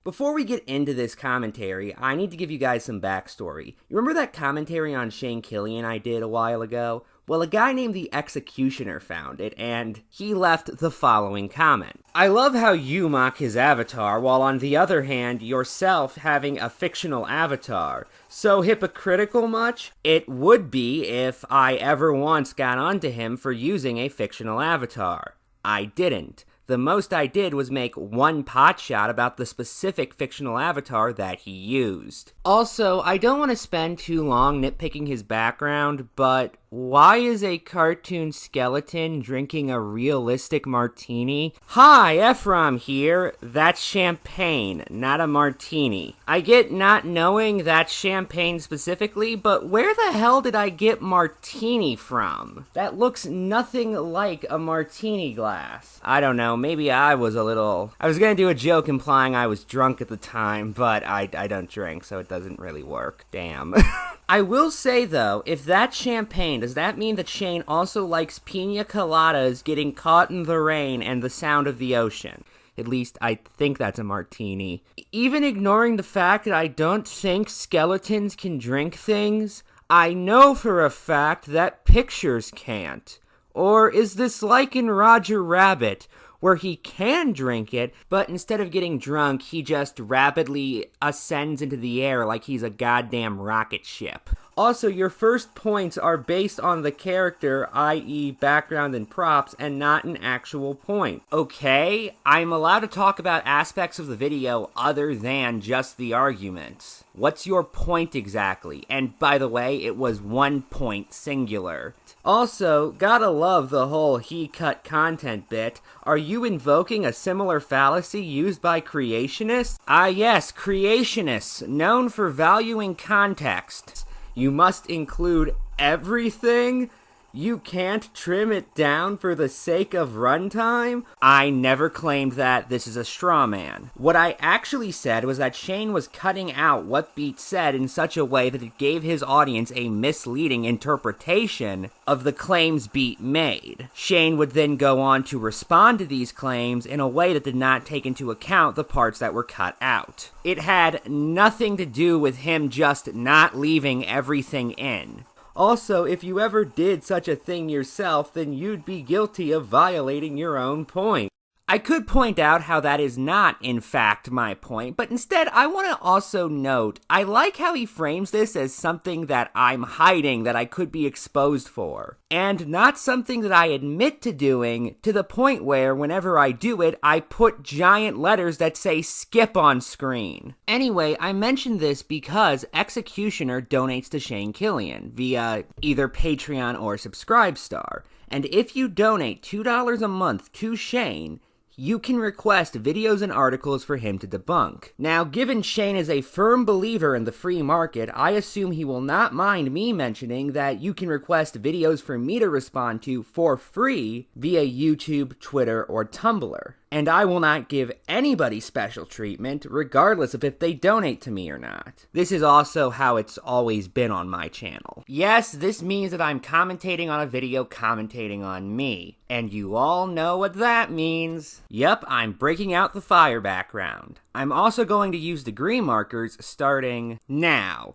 Before we get into this commentary, I need to give you guys some backstory. You remember that commentary on Shane Killian I did a while ago? Well, a guy named the Executioner found it, and he left the following comment. I love how you mock his avatar, while on the other hand, yourself having a fictional avatar. So hypocritical much? It would be if I ever once got onto him for using a fictional avatar. I didn't. The most I did was make one potshot about the specific fictional avatar that he used. Also, I don't want to spend too long nitpicking his background, but why is a cartoon skeleton drinking a realistic martini? Hi, Ephraim here. That's champagne, not a martini. I get not knowing that's champagne specifically, but where the hell did I get martini from? That looks nothing like a martini glass. I don't know, maybe I was gonna do a joke implying I was drunk at the time, but I don't drink, so it doesn't really work. Damn. I will say though, if that's champagne, does that mean that Shane also likes pina coladas getting caught in the rain and the sound of the ocean? At least I think that's a martini. Even ignoring the fact that I don't think skeletons can drink things, I know for a fact that pictures can't. Or is this like in Roger Rabbit, where he can drink it, but instead of getting drunk, he just rapidly ascends into the air like he's a goddamn rocket ship? Also, your first points are based on the character, i.e. background and props, and not an actual point. Okay, I'm allowed to talk about aspects of the video other than just the arguments. What's your point exactly? And by the way, it was 1 point singular. Also, gotta love the whole he cut content bit. Are you invoking a similar fallacy used by creationists? Ah yes, creationists, known for valuing context. You must include everything? You can't trim it down for the sake of runtime? I never claimed that. This is a straw man. What I actually said was that Shane was cutting out what Beat said in such a way that it gave his audience a misleading interpretation of the claims Beat made. Shane would then go on to respond to these claims in a way that did not take into account the parts that were cut out. It had nothing to do with him just not leaving everything in. Also, if you ever did such a thing yourself, then you'd be guilty of violating your own point. I could point out how that is not, in fact, my point, but instead I want to also note, I like how he frames this as something that I'm hiding that I could be exposed for, and not something that I admit to doing, to the point where whenever I do it, I put giant letters that say skip on screen. Anyway, I mentioned this because Executioner donates to Shane Killian via either Patreon or Subscribestar, and if you donate $2 a month to Shane, you can request videos and articles for him to debunk. Now, given Shane is a firm believer in the free market, I assume he will not mind me mentioning that you can request videos for me to respond to for free via YouTube, Twitter, or Tumblr. And I will not give anybody special treatment, regardless of if they donate to me or not. This is also how it's always been on my channel. Yes, this means that I'm commentating on a video commentating on me. And you all know what that means. Yep, I'm breaking out the fire background. I'm also going to use degree markers starting now.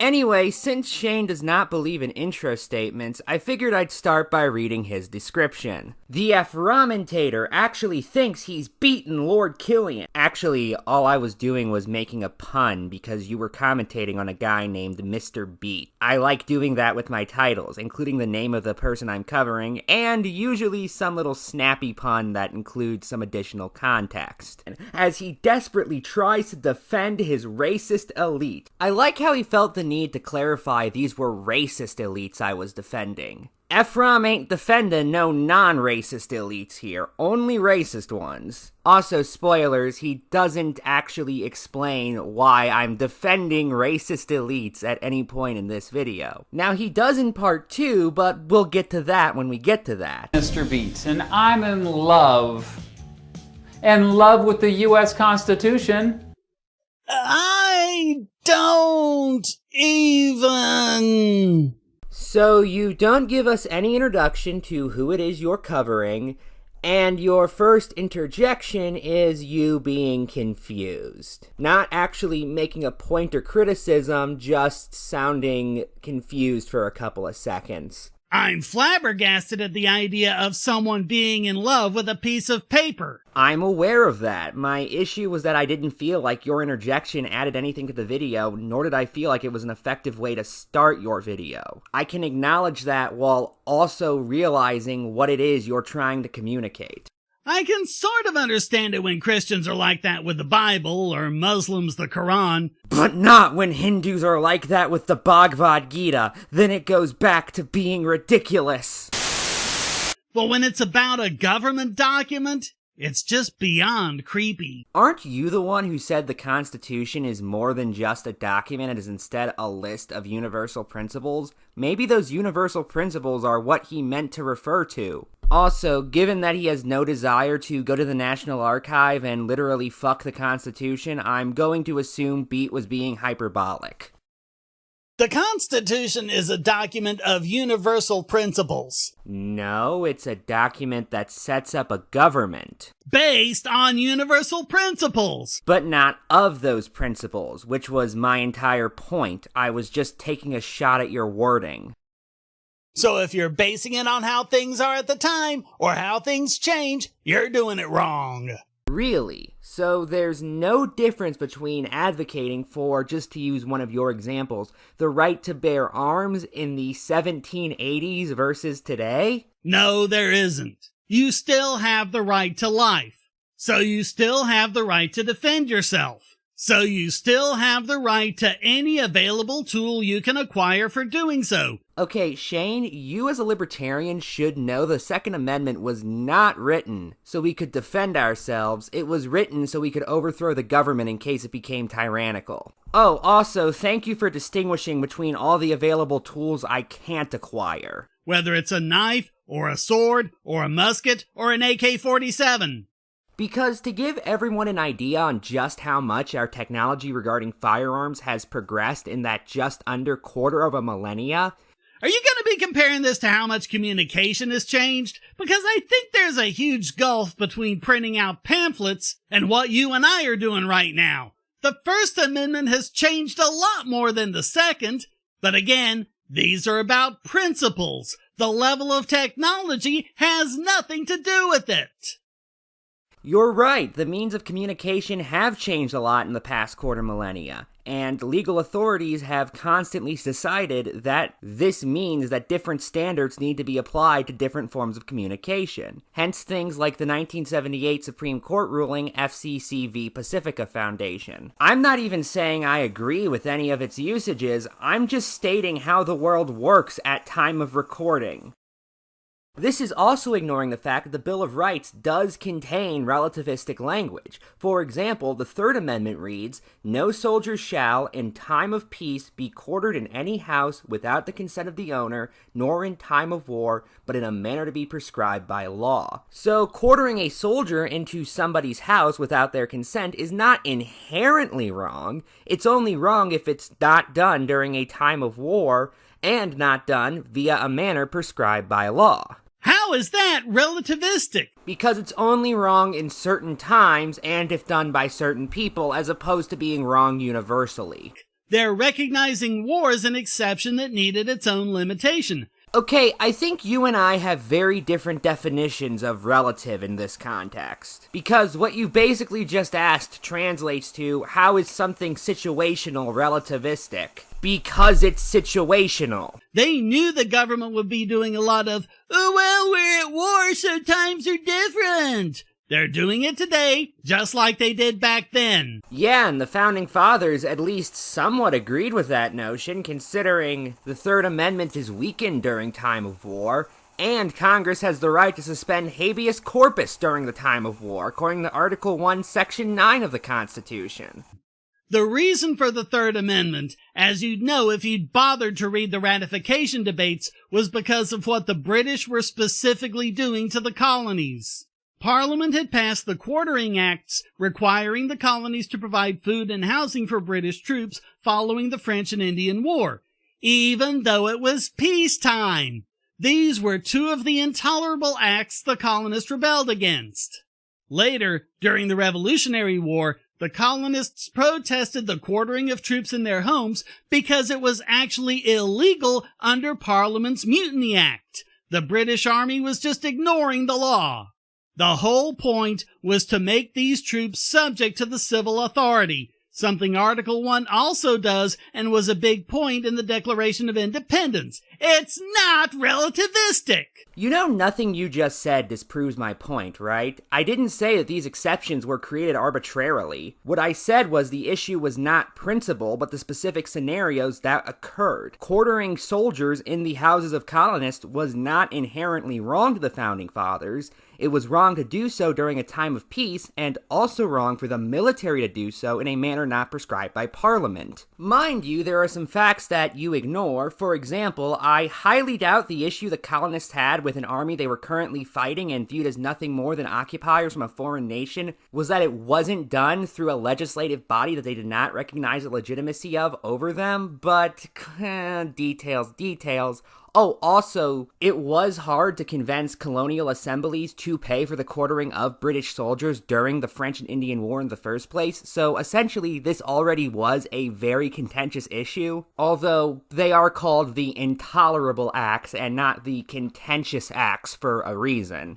Anyway, since Shane does not believe in intro statements, I figured I'd start by reading his description. The Ephraimentator actually thinks he's beaten Lord Killian. Actually, all I was doing was making a pun because you were commentating on a guy named Mr. Beat. I like doing that with my titles, including the name of the person I'm covering, and usually some little snappy pun that includes some additional context. As he desperately tries to defend his racist elite. I like how he felt the need to clarify these were racist elites I was defending. Ephraim ain't defending no non-racist elites here, only racist ones. Also, spoilers, he doesn't actually explain why I'm defending racist elites at any point in this video. Now, he does in part 2, but we'll get to that when we get to that. Mr. Beats, and I'm in love. In love with the U.S. Constitution. I don't even. So you don't give us any introduction to who it is you're covering, And your first interjection is you being confused. Not actually making a point or criticism, just sounding confused for a couple of seconds. I'm flabbergasted at the idea of someone being in love with a piece of paper. I'm aware of that. My issue was that I didn't feel like your interjection added anything to the video, nor did I feel like it was an effective way to start your video. I can acknowledge that while also realizing what it is you're trying to communicate. I can sort of understand it when Christians are like that with the Bible, or Muslims the Quran. But not when Hindus are like that with the Bhagavad Gita. Then it goes back to being ridiculous. But when it's about a government document, it's just beyond creepy. Aren't you the one who said the Constitution is more than just a document, it is instead a list of universal principles? Maybe those universal principles are what he meant to refer to. Also, given that he has no desire to go to the National Archive and literally fuck the Constitution, I'm going to assume Beat was being hyperbolic. The Constitution is a document of universal principles. No, it's a document that sets up a government. Based on universal principles. But not of those principles, which was my entire point. I was just taking a shot at your wording. So if you're basing it on how things are at the time, or how things change, you're doing it wrong. Really? So there's no difference between advocating for, just to use one of your examples, the right to bear arms in the 1780s versus today? No, there isn't. You still have the right to life. So you still have the right to defend yourself. So you still have the right to any available tool you can acquire for doing so. Okay, Shane, you as a libertarian should know the Second Amendment was not written so we could defend ourselves. It was written so we could overthrow the government in case it became tyrannical. Oh, also, thank you for distinguishing between all the available tools I can't acquire. Whether it's a knife, or a sword, or a musket, or an AK-47. Because to give everyone an idea on just how much our technology regarding firearms has progressed in that just under quarter of a millennia... Are you going to be comparing this to how much communication has changed? Because I think there's a huge gulf between printing out pamphlets and what you and I are doing right now. The First Amendment has changed a lot more than the Second, but again, these are about principles. The level of technology has nothing to do with it. You're right, the means of communication have changed a lot in the past quarter millennia, and legal authorities have constantly decided that this means that different standards need to be applied to different forms of communication. Hence things like the 1978 Supreme Court ruling FCC v. Pacifica Foundation. I'm not even saying I agree with any of its usages, I'm just stating how the world works at time of recording. This is also ignoring the fact that the Bill of Rights does contain relativistic language. For example, the Third Amendment reads, "No soldier shall, in time of peace, be quartered in any house without the consent of the owner, nor in time of war, but in a manner to be prescribed by law." So, quartering a soldier into somebody's house without their consent is not inherently wrong. It's only wrong if it's not done during a time of war, and not done via a manner prescribed by law. How is that relativistic? Because it's only wrong in certain times and if done by certain people, as opposed to being wrong universally. They're recognizing war as an exception that needed its own limitation. Okay, I think you and I have very different definitions of relative in this context. Because what you basically just asked translates to, how is something situational relativistic? Because it's situational. They knew the government would be doing a lot of, "Oh, well, we're at war, so times are different." They're doing it today, just like they did back then. Yeah, and the Founding Fathers at least somewhat agreed with that notion, considering the Third Amendment is weakened during time of war, and Congress has the right to suspend habeas corpus during the time of war, according to Article 1, Section 9 of the Constitution. The reason for the Third Amendment, as you'd know if you'd bothered to read the ratification debates, was because of what the British were specifically doing to the colonies. Parliament had passed the Quartering Acts, requiring the colonies to provide food and housing for British troops following the French and Indian War, even though it was peacetime. These were two of the intolerable acts the colonists rebelled against. Later, during the Revolutionary War, the colonists protested the quartering of troops in their homes because it was actually illegal under Parliament's Mutiny Act. The British Army was just ignoring the law. The whole point was to make these troops subject to the civil authority, something Article 1 also does and was a big point in the Declaration of Independence. It's not relativistic! You know, nothing you just said disproves my point, right? I didn't say that these exceptions were created arbitrarily. What I said was the issue was not principle, but the specific scenarios that occurred. Quartering soldiers in the houses of colonists was not inherently wrong to the Founding Fathers. It was wrong to do so during a time of peace, and also wrong for the military to do so in a manner not prescribed by Parliament. Mind you, there are some facts that you ignore. For example, I highly doubt the issue the colonists had with an army they were currently fighting and viewed as nothing more than occupiers from a foreign nation was that it wasn't done through a legislative body that they did not recognize the legitimacy of over them, but details. Oh, also, it was hard to convince colonial assemblies to pay for the quartering of British soldiers during the French and Indian War in the first place, so essentially this already was a very contentious issue, although they are called the intolerable acts and not the contentious acts for a reason.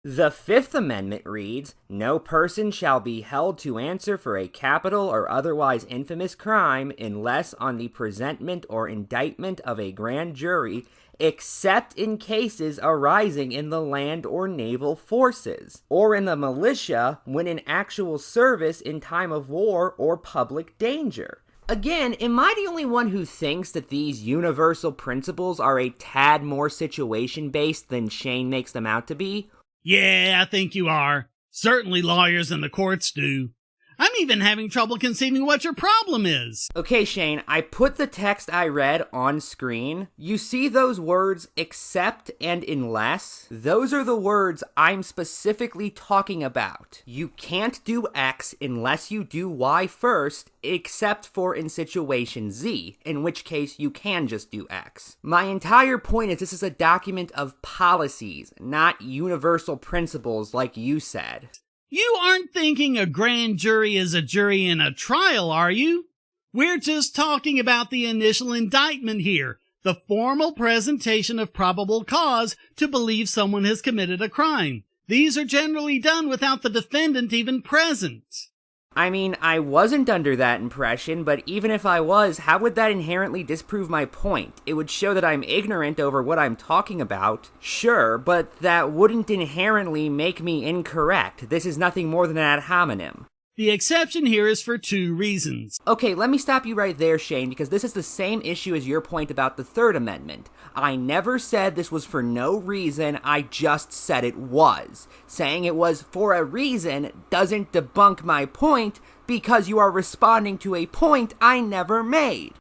The Fifth Amendment reads, "No person shall be held to answer for a capital or otherwise infamous crime unless on the presentment or indictment of a grand jury, except in cases arising in the land or naval forces, or in the militia when in actual service in time of war or public danger." Again, am I the only one who thinks that these universal principles are a tad more situation-based than Shane makes them out to be? Yeah, I think you are. Certainly lawyers in the courts do. I'm even having trouble conceiving what your problem is. Okay, Shane, I put the text I read on screen. You see those words, except and unless? Those are the words I'm specifically talking about. You can't do X unless you do Y first, except for in situation Z, in which case you can just do X. My entire point is this is a document of policies, not universal principles like you said. You aren't thinking a grand jury is a jury in a trial, are you? We're just talking about the initial indictment here, the formal presentation of probable cause to believe someone has committed a crime. These are generally done without the defendant even present. I mean, I wasn't under that impression, but even if I was, how would that inherently disprove my point? It would show that I'm ignorant over what I'm talking about. Sure, but that wouldn't inherently make me incorrect. This is nothing more than an ad hominem. The exception here is for two reasons. Okay, let me stop you right there, Shane, because this is the same issue as your point about the Third Amendment. I never said this was for no reason, I just said it was. Saying it was for a reason doesn't debunk my point, because you are responding to a point I never made.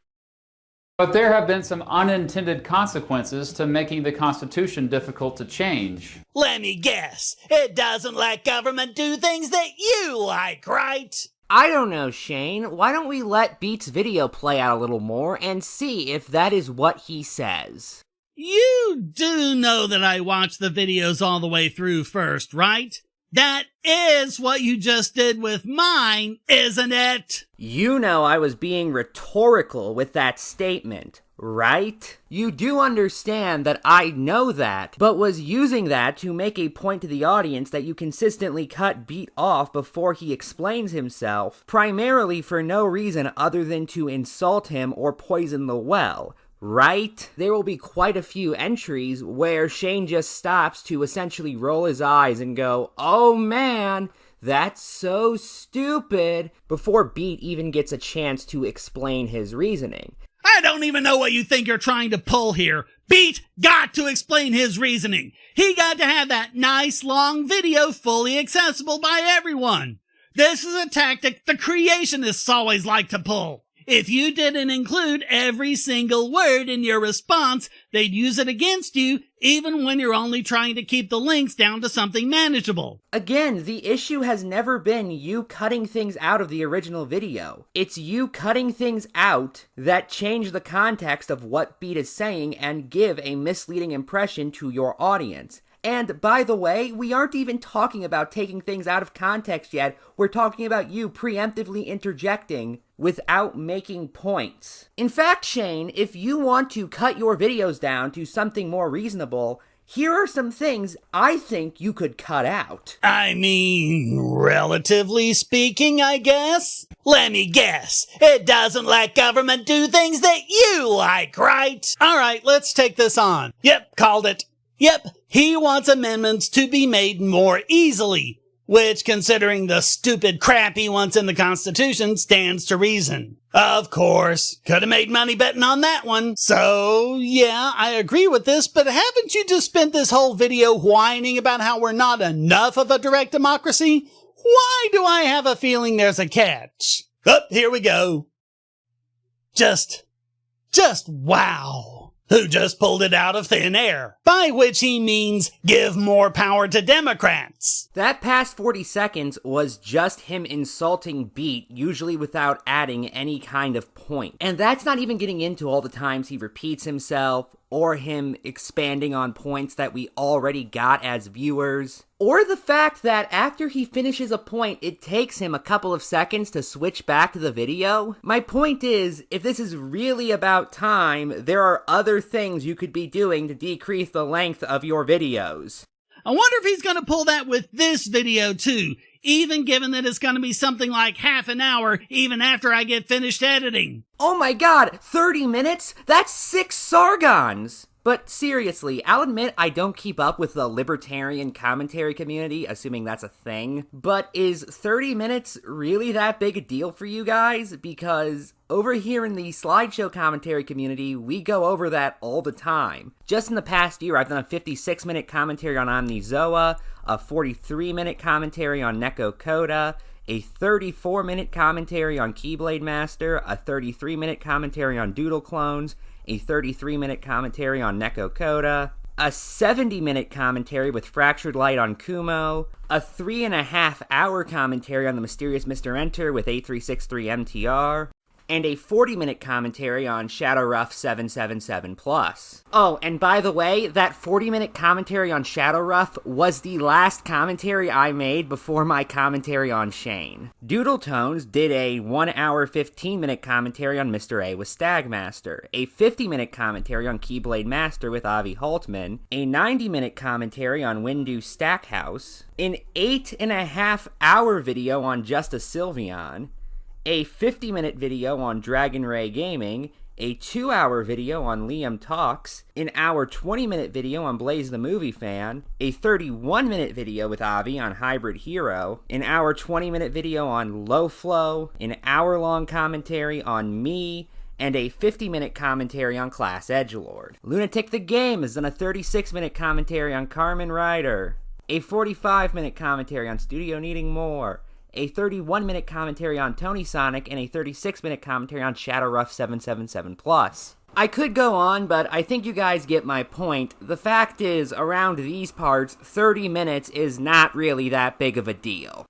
But there have been some unintended consequences to making the Constitution difficult to change. Let me guess, it doesn't let government do things that you like, right? I don't know, Shane. Why don't we let Beat's video play out a little more and see if that is what he says? You do know that I watch the videos all the way through first, right? That is what you just did with mine, isn't it? You know I was being rhetorical with that statement, right? You do understand that I know that, but was using that to make a point to the audience that you consistently cut Beat off before he explains himself, primarily for no reason other than to insult him or poison the well. Right? There will be quite a few entries where Shane just stops to essentially roll his eyes and go, "Oh man, that's so stupid," before Beat even gets a chance to explain his reasoning. I don't even know what you think you're trying to pull here. Beat got to explain his reasoning. He got to have that nice long video fully accessible by everyone. This is a tactic the creationists always like to pull. If you didn't include every single word in your response, they'd use it against you, even when you're only trying to keep the links down to something manageable. Again, the issue has never been you cutting things out of the original video. It's you cutting things out that change the context of what Beat is saying and give a misleading impression to your audience. And by the way, we aren't even talking about taking things out of context yet. We're talking about you preemptively interjecting without making points. In fact, Shane, if you want to cut your videos down to something more reasonable, here are some things I think you could cut out. I mean, relatively speaking, I guess? Let me guess. It doesn't let government do things that you like, right? Alright, let's take this on. Yep, called it. Yep, he wants amendments to be made more easily, which, considering the stupid crap he wants in the Constitution, stands to reason. Of course, could have made money betting on that one. So, yeah, I agree with this, but haven't you just spent this whole video whining about how we're not enough of a direct democracy? Why do I have a feeling there's a catch? Oh, here we go. Just wow. Who just pulled it out of thin air, by which he means give more power to Democrats. That past 40 seconds was just him insulting Beat, usually without adding any kind of point. And that's not even getting into all the times he repeats himself, or him expanding on points that we already got as viewers. Or the fact that after he finishes a point, it takes him a couple of seconds to switch back to the video. My point is, if this is really about time, there are other things you could be doing to decrease the length of your videos. I wonder if he's gonna pull that with this video too, even given that it's gonna be something like half an hour even after I get finished editing. Oh my god, 30 minutes? That's 6 Sargons! But seriously, I'll admit I don't keep up with the libertarian commentary community, assuming that's a thing. But is 30 minutes really that big a deal for you guys? Because over here in the slideshow commentary community, we go over that all the time. Just in the past year, I've done a 56-minute commentary on Omnizoa, a 43-minute commentary on Neko Coda, a 34-minute commentary on Keyblade Master, a 33-minute commentary on Doodle Clones, a 33-minute commentary on Neko Coda, a 70-minute commentary with Fractured Light on Kumo, a 3.5-hour commentary on the Mysterious Mr. Enter with A363 MTR, and a 40-minute commentary on Shadowruff 777+. Oh, and by the way, that 40-minute commentary on Shadowruff was the last commentary I made before my commentary on Shane. Doodle Tones did a 1-hour 15-minute commentary on Mr. A with Stagmaster, a 50-minute commentary on Keyblade Master with Avi Holtman, a 90-minute commentary on Windu Stackhouse, an 8.5-hour video on Justice Sylveon, a 50-minute video on Dragon Ray Gaming, a 2-hour video on Liam Talks, an hour 20-minute video on Blaze the Movie Fan, a 31-minute video with Avi on Hybrid Hero, an hour 20-minute video on Low Flow, an hour-long commentary on me, and a 50-minute commentary on Class Edgelord. Lunatic the Game has done a 36-minute commentary on Carmen Rider, a 45-minute commentary on Studio Needing More, a 31-minute commentary on Tony Sonic, and a 36-minute commentary on Shadowruff 777+. I could go on, but I think you guys get my point. The fact is, around these parts, 30 minutes is not really that big of a deal.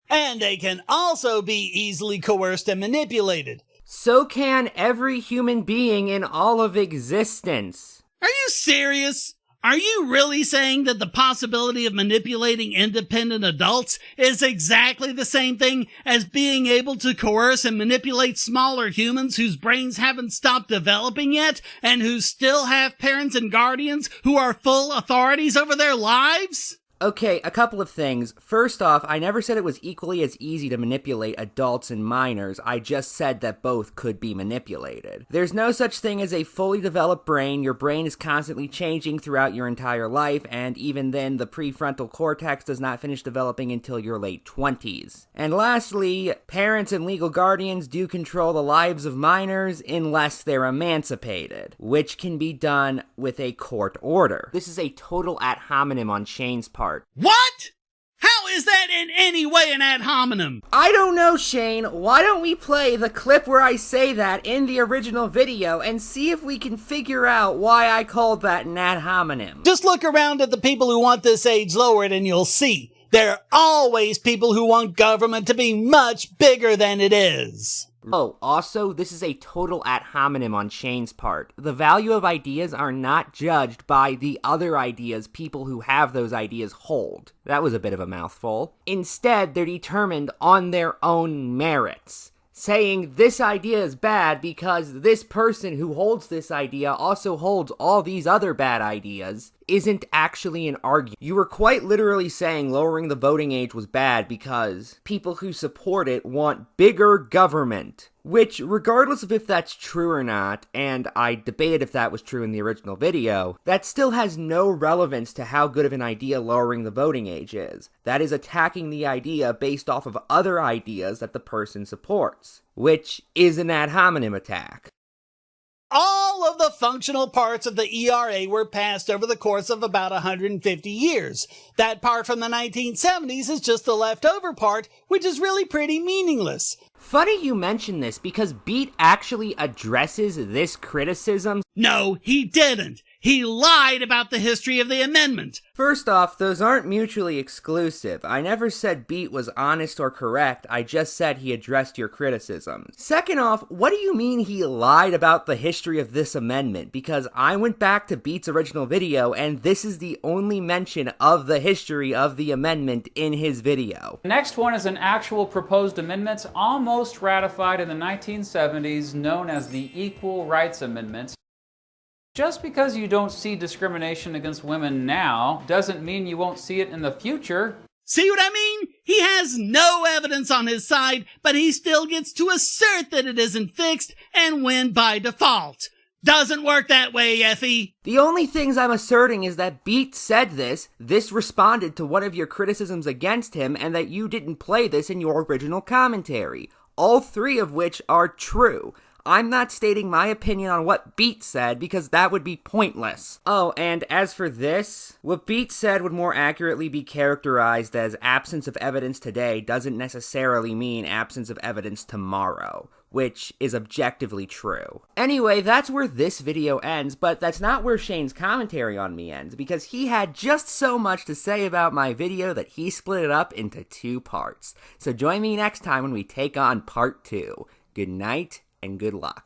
And they can also be easily coerced and manipulated. So can every human being in all of existence. Are you serious? Are you really saying that the possibility of manipulating independent adults is exactly the same thing as being able to coerce and manipulate smaller humans whose brains haven't stopped developing yet and who still have parents and guardians who are full authorities over their lives? Okay, a couple of things. First off, I never said it was equally as easy to manipulate adults and minors. I just said that both could be manipulated. There's no such thing as a fully developed brain. Your brain is constantly changing throughout your entire life, and even then, the prefrontal cortex does not finish developing until your late 20s. And lastly, parents and legal guardians do control the lives of minors unless they're emancipated, which can be done with a court order. This is a total ad hominem on Shane's part. What? How is that in any way an ad hominem? I don't know, Shane. Why don't we play the clip where I say that in the original video and see if we can figure out why I called that an ad hominem? Just look around at the people who want this age lowered and you'll see. There are always people who want government to be much bigger than it is. Oh, also, this is a total ad hominem on Shane's part. The value of ideas are not judged by the other ideas people who have those ideas hold. That was a bit of a mouthful. Instead, they're determined on their own merits, saying this idea is bad because this person who holds this idea also holds all these other bad ideas isn't actually an argument. You were quite literally saying lowering the voting age was bad because people who support it want bigger government. Which, regardless of if that's true or not, and I debated if that was true in the original video, that still has no relevance to how good of an idea lowering the voting age is. That is attacking the idea based off of other ideas that the person supports, which is an ad hominem attack. All of the functional parts of the ERA were passed over the course of about 150 years. That part from the 1970s is just the leftover part, which is really pretty meaningless. Funny you mention this because Beat actually addresses this criticism. No, he didn't. He lied about the history of the amendment. First off, those aren't mutually exclusive. I never said Beat was honest or correct, I just said he addressed your criticisms. Second off, what do you mean he lied about the history of this amendment? Because I went back to Beat's original video, and this is the only mention of the history of the amendment in his video. The next one is an actual proposed amendment, almost ratified in the 1970s, known as the Equal Rights Amendments. Just because you don't see discrimination against women now doesn't mean you won't see it in the future. See what I mean? He has no evidence on his side, but he still gets to assert that it isn't fixed and win by default. Doesn't work that way, Effie. The only things I'm asserting is that Beat said this responded to one of your criticisms against him, and that you didn't play this in your original commentary. All three of which are true. I'm not stating my opinion on what Beat said because that would be pointless. Oh, and as for this, what Beat said would more accurately be characterized as absence of evidence today doesn't necessarily mean absence of evidence tomorrow, which is objectively true. Anyway, that's where this video ends, but that's not where Shane's commentary on me ends, because he had just so much to say about my video that he split it up into 2 parts. So join me next time when we take on part 2. Good night and good luck.